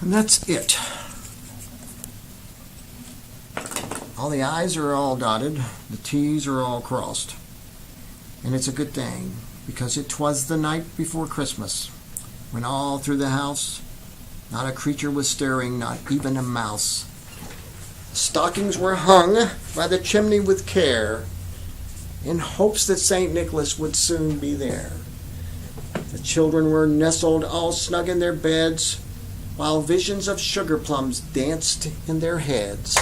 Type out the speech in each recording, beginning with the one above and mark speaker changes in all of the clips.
Speaker 1: And that's it. All the I's are all dotted, the T's are all crossed. And it's a good thing, because it was the night before Christmas, when all through the house, not a creature was stirring, not even a mouse. The stockings were hung by the chimney with care, in hopes that St. Nicholas would soon be there. The children were nestled all snug in their beds, while visions of sugar plums danced in their heads.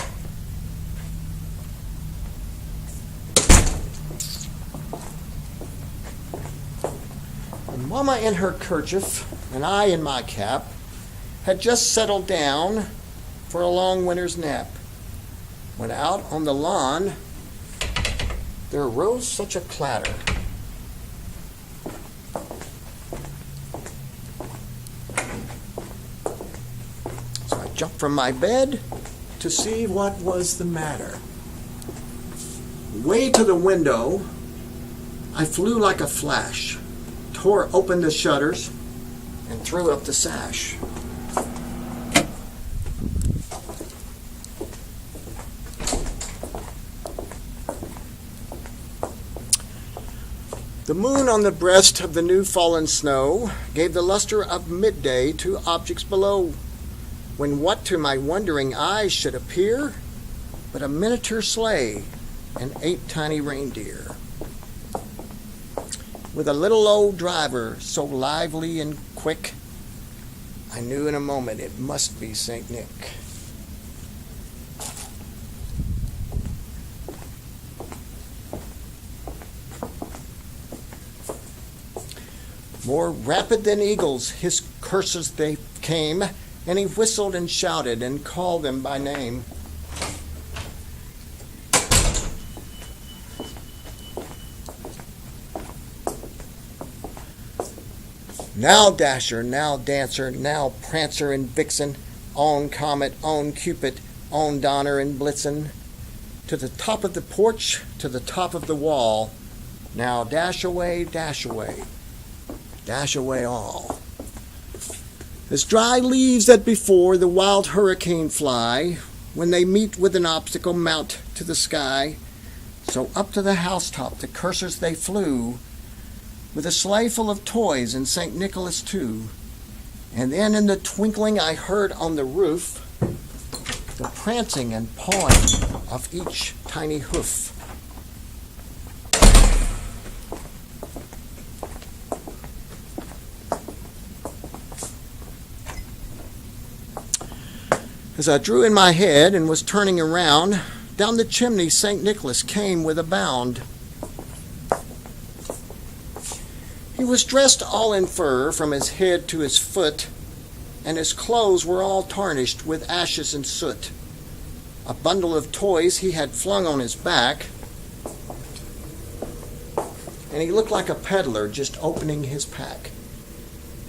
Speaker 1: And Mama in her kerchief, and I in my cap, had just settled down for a long winter's nap, when out on the lawn there arose such a clatter. So I jumped from my bed to see what was the matter. Way to the window, I flew like a flash, tore open the shutters, and threw up the sash. The moon on the breast of the new fallen snow gave the luster of midday to objects below, when what to my wondering eyes should appear but a miniature sleigh and 8 tiny reindeer, with a little old driver so lively and quick, I knew in a moment it must be St. Nick. More rapid than eagles, his curses they came, and he whistled and shouted and called them by name. Now Dasher, now Dancer, now Prancer and Vixen, on Comet, on Cupid, on Donner and Blitzen, to the top of the porch, to the top of the wall, now dash away all. As dry leaves that before the wild hurricane fly, when they meet with an obstacle mount to the sky, so up to the housetop the cursers they flew, with a sleigh full of toys and St. Nicholas too. And then in the twinkling I heard on the roof the prancing and pawing of each tiny hoof. As I drew in my head and was turning around, down the chimney St. Nicholas came with a bound. He was dressed all in fur from his head to his foot, and his clothes were all tarnished with ashes and soot. A bundle of toys he had flung on his back, and he looked like a peddler just opening his pack.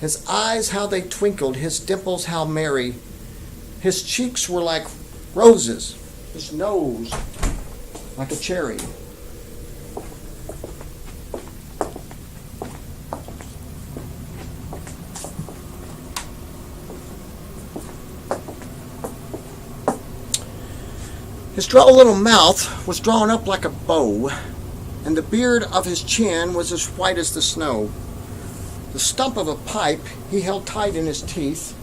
Speaker 1: His eyes, how they twinkled, his dimples how merry. His cheeks were like roses, his nose like a cherry. His droll little mouth was drawn up like a bow, and the beard of his chin was as white as the snow. The stump of a pipe he held tight in his teeth,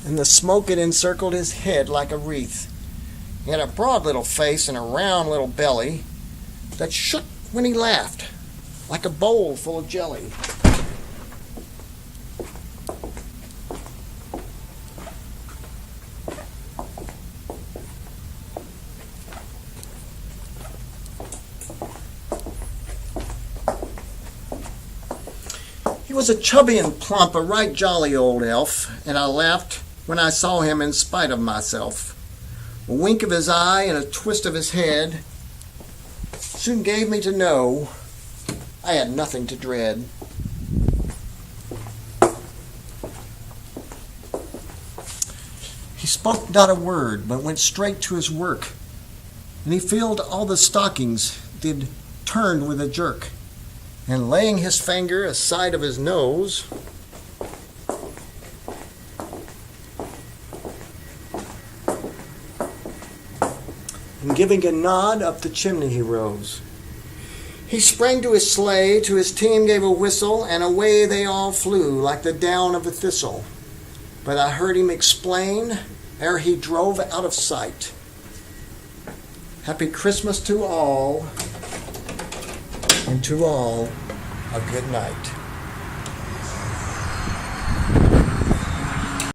Speaker 1: and the smoke it encircled his head like a wreath. He had a broad little face and a round little belly that shook when he laughed, like a bowl full of jelly. He was a chubby and plump, a right jolly old elf, and I laughed when I saw him in spite of myself. A wink of his eye and a twist of his head soon gave me to know I had nothing to dread. He spoke not a word, but went straight to his work. and he filled all the stockings did turn with a jerk, and laying his finger aside of his nose, and giving a nod up the chimney he rose. He sprang to his sleigh, to his team gave a whistle, and away they all flew like the down of a thistle. But I heard him explain ere he drove out of sight. Happy Christmas to all, and to all a good night.